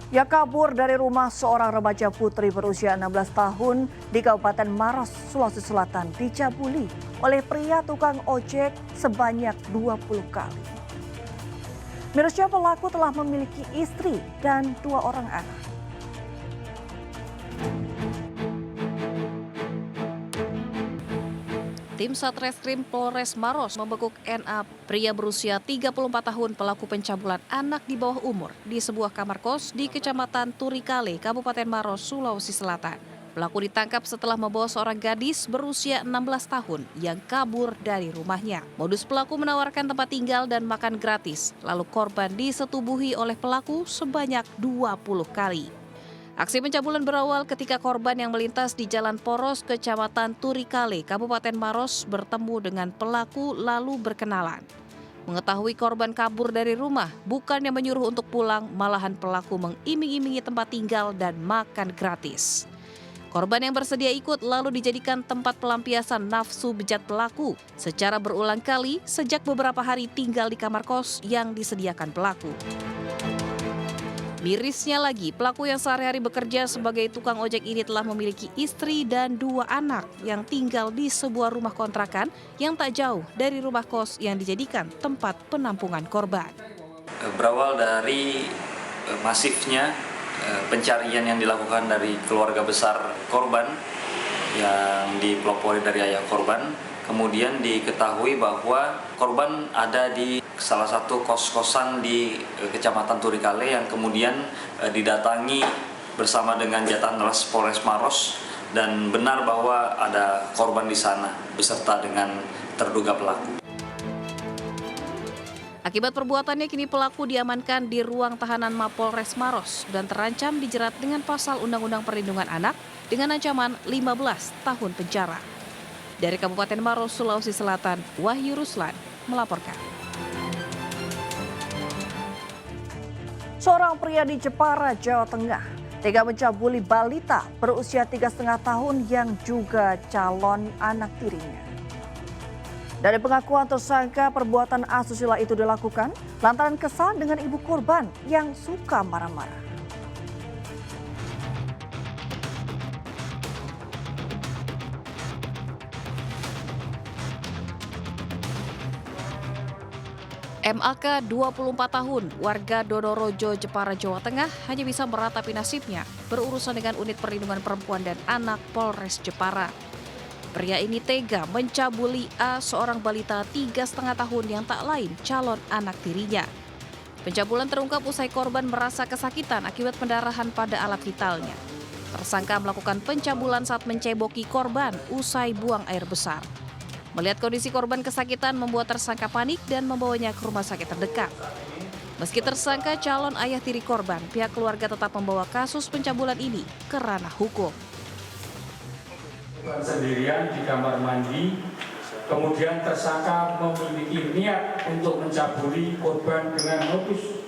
Ya kabur dari rumah seorang remaja putri berusia 16 tahun di Kabupaten Maros, Sulawesi Selatan dicabuli oleh pria tukang ojek sebanyak 20 kali. Mirisnya pelaku telah memiliki istri dan 2 orang anak. Tim Satreskrim Polres Maros membekuk NA, pria berusia 34 tahun pelaku pencabulan anak di bawah umur di sebuah kamar kos di Kecamatan Turikale, Kabupaten Maros, Sulawesi Selatan. Pelaku ditangkap setelah membawa seorang gadis berusia 16 tahun yang kabur dari rumahnya. Modus pelaku menawarkan tempat tinggal dan makan gratis, lalu korban disetubuhi oleh pelaku sebanyak 20 kali. Aksi pencabulan berawal ketika korban yang melintas di Jalan Poros, Kecamatan Turikale, Kabupaten Maros bertemu dengan pelaku lalu berkenalan. Mengetahui korban kabur dari rumah, bukannya menyuruh untuk pulang, malahan pelaku mengiming-imingi tempat tinggal dan makan gratis. Korban yang bersedia ikut lalu dijadikan tempat pelampiasan nafsu bejat pelaku secara berulang kali sejak beberapa hari tinggal di kamar kos yang disediakan pelaku. Mirisnya lagi, pelaku yang sehari-hari bekerja sebagai tukang ojek ini telah memiliki istri dan 2 anak yang tinggal di sebuah rumah kontrakan yang tak jauh dari rumah kos yang dijadikan tempat penampungan korban. Berawal dari masifnya pencarian yang dilakukan dari keluarga besar korban yang dipelopori dari ayah korban, kemudian diketahui bahwa korban ada di salah satu kos-kosan di Kecamatan Turikale yang kemudian didatangi bersama dengan Jatantras Polres Maros, dan benar bahwa ada korban di sana beserta dengan terduga pelaku. Akibat perbuatannya kini pelaku diamankan di ruang tahanan Mapolres Maros dan terancam dijerat dengan pasal Undang-Undang Perlindungan Anak dengan ancaman 15 tahun penjara. Dari Kabupaten Maros, Sulawesi Selatan, Wahyu Ruslan melaporkan. Seorang pria di Jepara, Jawa Tengah, tega mencabuli balita berusia 3,5 tahun yang juga calon anak tirinya. Dari pengakuan tersangka, perbuatan asusila itu dilakukan lantaran kesal dengan ibu korban yang suka marah-marah. MAK 24 tahun, warga Dodorojo, Jepara, Jawa Tengah hanya bisa meratapi nasibnya berurusan dengan unit perlindungan perempuan dan anak Polres Jepara. Pria ini tega mencabuli A, seorang balita 3,5 tahun yang tak lain calon anak tirinya. Pencabulan terungkap usai korban merasa kesakitan akibat pendarahan pada alat vitalnya. Tersangka melakukan pencabulan saat menceboki korban usai buang air besar. Melihat kondisi korban kesakitan membuat tersangka panik dan membawanya ke rumah sakit terdekat. Meski tersangka calon ayah tiri korban, pihak keluarga tetap membawa kasus pencabulan ini ke ranah hukum. Sendirian di kamar mandi, kemudian tersangka memiliki niat untuk mencabuli korban dengan modus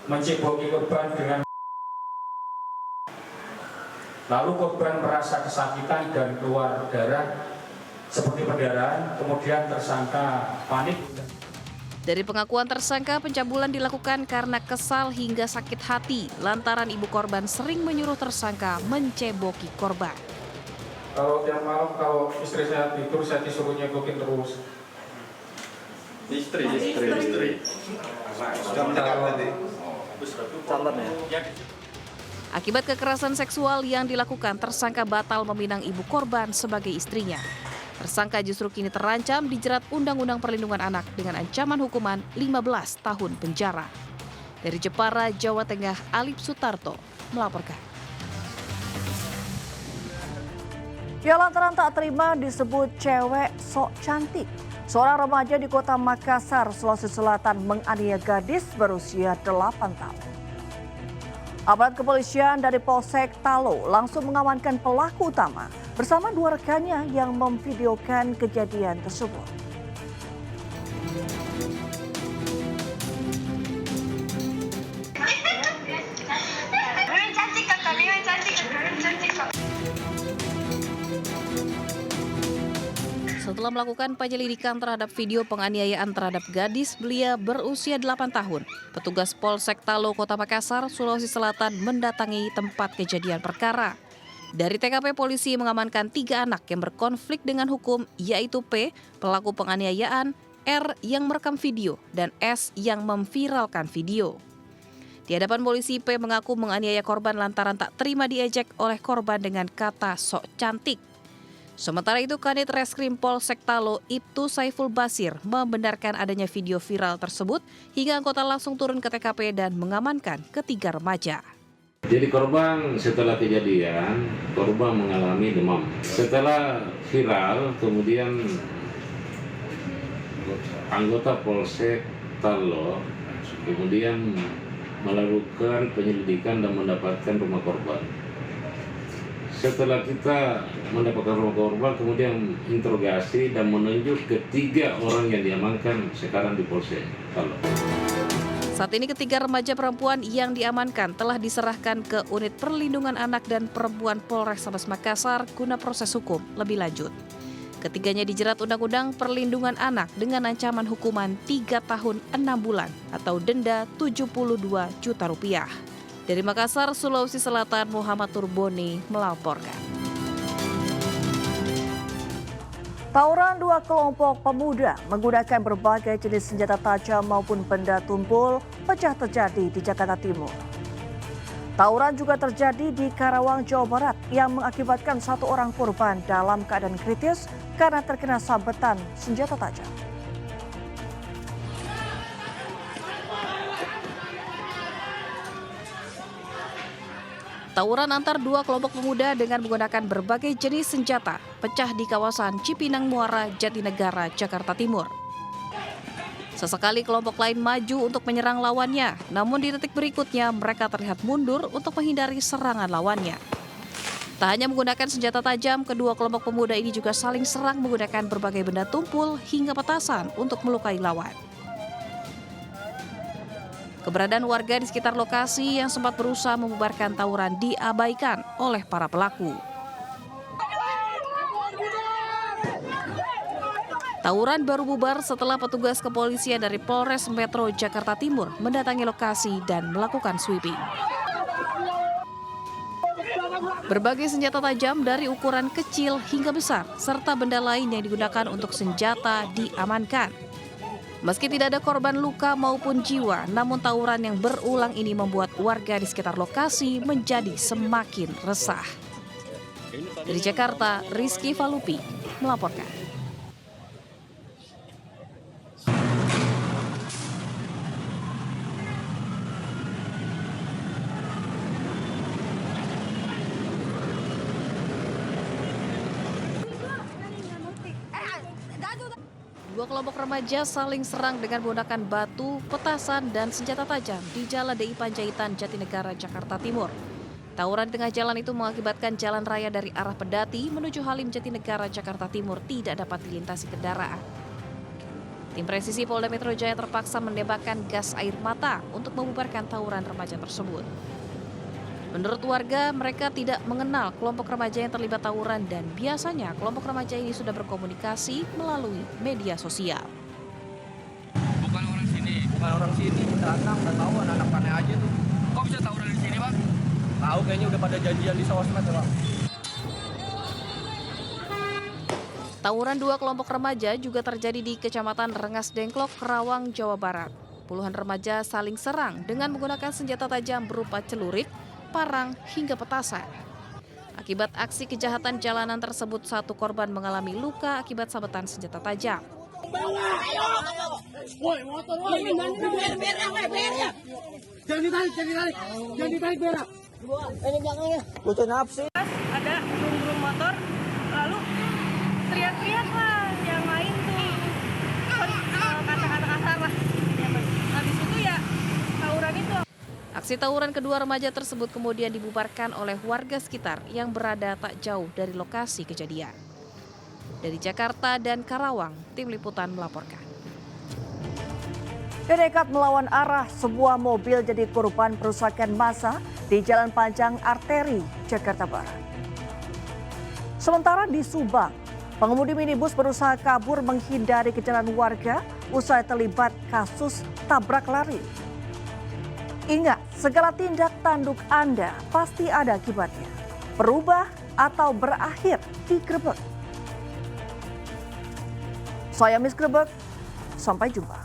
menceboki korban dengan lalu korban merasa kesakitan dan keluar darah seperti pendarahan, kemudian tersangka panik. Dari pengakuan tersangka, pencabulan dilakukan karena kesal hingga sakit hati lantaran ibu korban sering menyuruh tersangka menceboki korban. Kalau tiap malam kalau istri saya tidur, saya disuruh nyegokin terus. Istri. Sudah menikah berarti? Calon ya? Akibat kekerasan seksual yang dilakukan, tersangka batal meminang ibu korban sebagai istrinya. Tersangka justru kini terancam dijerat Undang-Undang Perlindungan Anak dengan ancaman hukuman 15 tahun penjara. Dari Jepara, Jawa Tengah, Alip Sutarto melaporkan. Ya, lantaran tak terima disebut cewek sok cantik, seorang remaja di kota Makassar, Sulawesi Selatan menganiaya gadis berusia 8 tahun. Aparat kepolisian dari Polsek Talo langsung mengamankan pelaku utama bersama 2 rekannya yang memvideokan kejadian tersebut. Setelah melakukan penyelidikan terhadap video penganiayaan terhadap gadis belia berusia 8 tahun, petugas Polsek Talo, Kota Makassar, Sulawesi Selatan mendatangi tempat kejadian perkara. Dari TKP, polisi mengamankan 3 anak yang berkonflik dengan hukum, yaitu P, pelaku penganiayaan, R yang merekam video, dan S yang memviralkan video. Di hadapan polisi, P mengaku menganiaya korban lantaran tak terima diejek oleh korban dengan kata sok cantik. Sementara itu, Kanit Reskrim Polsek Talo, Ibtu Saiful Basir, membenarkan adanya video viral tersebut hingga anggota langsung turun ke TKP dan mengamankan ketiga remaja. Jadi korban setelah kejadian, korban mengalami demam. Setelah viral, kemudian anggota Polsek Talo kemudian melakukan penyelidikan dan mendapatkan rumah korban. Setelah kita mendapatkan rumah korban, kemudian interogasi dan menunjuk ketiga orang yang diamankan sekarang di Polsek Talo. Saat ini ketiga remaja perempuan yang diamankan telah diserahkan ke Unit Perlindungan Anak dan Perempuan Polrestabes Makassar guna proses hukum lebih lanjut. Ketiganya dijerat Undang-Undang Perlindungan Anak dengan ancaman hukuman 3 tahun 6 bulan atau denda 72 juta rupiah. Dari Makassar, Sulawesi Selatan, Muhammad Turboni melaporkan. Tawuran 2 kelompok pemuda menggunakan berbagai jenis senjata tajam maupun benda tumpul pecah terjadi di Jakarta Timur. Tawuran juga terjadi di Karawang, Jawa Barat yang mengakibatkan 1 orang korban dalam keadaan kritis karena terkena sabetan senjata tajam. Tawuran antar 2 kelompok pemuda dengan menggunakan berbagai jenis senjata pecah di kawasan Cipinang Muara, Jatinegara, Jakarta Timur. Sesekali kelompok lain maju untuk menyerang lawannya, namun di detik berikutnya mereka terlihat mundur untuk menghindari serangan lawannya. Tak hanya menggunakan senjata tajam, kedua kelompok pemuda ini juga saling serang menggunakan berbagai benda tumpul hingga petasan untuk melukai lawan. Keberadaan warga di sekitar lokasi yang sempat berusaha membubarkan tawuran diabaikan oleh para pelaku. Tawuran baru bubar setelah petugas kepolisian dari Polres Metro Jakarta Timur mendatangi lokasi dan melakukan sweeping. Berbagai senjata tajam dari ukuran kecil hingga besar, serta benda lain yang digunakan untuk senjata diamankan. Meski tidak ada korban luka maupun jiwa, namun tawuran yang berulang ini membuat warga di sekitar lokasi menjadi semakin resah. Dari Jakarta, Rizky Falupi melaporkan. Dua kelompok remaja saling serang dengan menggunakan batu, petasan, dan senjata tajam di Jalan DI Panjaitan, Jatinegara, Jakarta Timur. Tawuran di tengah jalan itu mengakibatkan jalan raya dari arah Pedati menuju Halim Jatinegara, Jakarta Timur tidak dapat dilintasi kendaraan. Tim presisi Polda Metro Jaya terpaksa menembakkan gas air mata untuk membubarkan tawuran remaja tersebut. Menurut warga, mereka tidak mengenal kelompok remaja yang terlibat tawuran dan biasanya kelompok remaja ini sudah berkomunikasi melalui media sosial. Bukan orang sini, datang, udah tahu anak-anak panai aja tuh. Kok bisa tawuran di sini, Bang? Tahu kayaknya udah pada janjian di sosmed ya, Bang. Tawuran 2 kelompok remaja juga terjadi di Kecamatan Rengas Dengklok, Karawang, Jawa Barat. Puluhan remaja saling serang dengan menggunakan senjata tajam berupa celurit, parang, hingga petasan. Akibat aksi kejahatan jalanan tersebut, 1 korban mengalami luka akibat sabetan senjata tajam. Ada burung motor, lalu teriak-teriak lah yang lain tuh, kata-kata kasar lah. Habis itu ya tawuran itu. Aksi tawuran kedua remaja tersebut kemudian dibubarkan oleh warga sekitar yang berada tak jauh dari lokasi kejadian. Dari Jakarta dan Karawang, tim liputan melaporkan. Nekat melawan arah, sebuah mobil jadi korban perusakan massa di Jalan Panjang Arteri, Jakarta Barat. Sementara di Subang, Pengemudi minibus berusaha kabur menghindari kejaran warga usai terlibat kasus tabrak lari. Ingat, segala tindak tanduk Anda pasti ada akibatnya. Berubah atau berakhir digrebek. Saya Miss Grebek, sampai jumpa.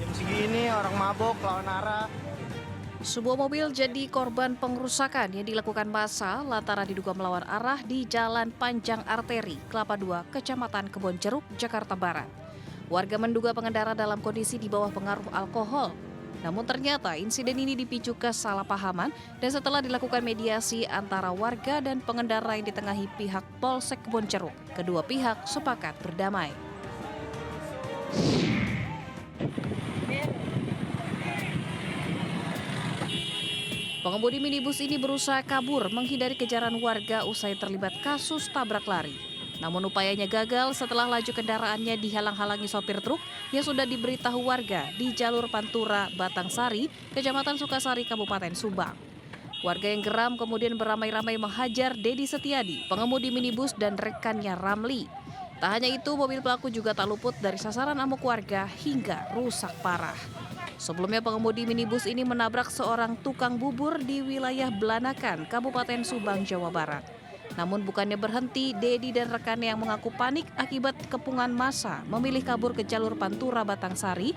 Jam segini orang mabok lawan arah. Sebuah mobil jadi korban pengerusakan yang dilakukan massa lantaran diduga melawan arah di Jalan Panjang Arteri, Kelapa II, Kecamatan Kebonjeruk, Jakarta Barat. Warga menduga pengendara dalam kondisi di bawah pengaruh alkohol. Namun ternyata insiden ini dipicu kesalahpahaman dan setelah dilakukan mediasi antara warga dan pengendara yang ditengahi pihak Polsek Kebonjeruk, kedua pihak sepakat berdamai. Pengemudi minibus ini berusaha kabur menghindari kejaran warga usai terlibat kasus tabrak lari. Namun upayanya gagal setelah laju kendaraannya dihalang-halangi sopir truk yang sudah diberitahu warga di jalur Pantura, Batangsari, Kecamatan Sukasari, Kabupaten Subang. Warga yang geram kemudian beramai-ramai menghajar Dedi Setiadi, pengemudi minibus dan rekannya Ramli. Tak hanya itu, mobil pelaku juga tak luput dari sasaran amuk warga hingga rusak parah. Sebelumnya pengemudi minibus ini menabrak seorang tukang bubur di wilayah Belanakan, Kabupaten Subang, Jawa Barat. Namun bukannya berhenti, Dedi dan rekannya yang mengaku panik akibat kepungan massa memilih kabur ke jalur Pantura Batangsari.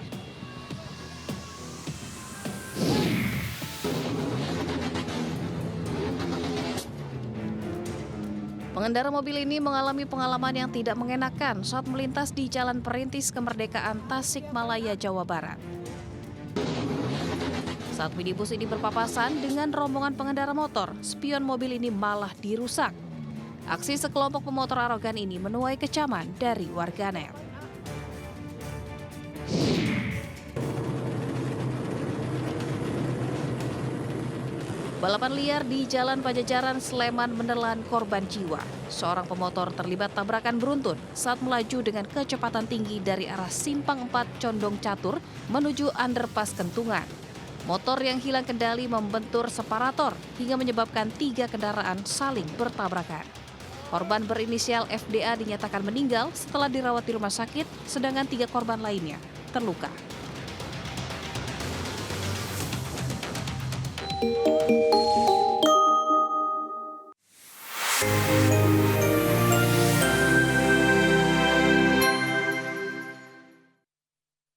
Pengendara mobil ini mengalami pengalaman yang tidak mengenakan saat melintas di Jalan Perintis Kemerdekaan Tasikmalaya, Jawa Barat. Saat minibus ini berpapasan dengan rombongan pengendara motor, spion mobil ini malah dirusak. Aksi sekelompok pemotor arogan ini menuai kecaman dari warganet. Balapan liar di Jalan Pajajaran, Sleman menelan korban jiwa. Seorang pemotor terlibat tabrakan beruntun saat melaju dengan kecepatan tinggi dari arah Simpang 4 Condong Catur menuju underpass Kentungan. Motor yang hilang kendali membentur separator hingga menyebabkan 3 kendaraan saling bertabrakan. Korban berinisial FDA dinyatakan meninggal setelah dirawat di rumah sakit, sedangkan 3 korban lainnya terluka.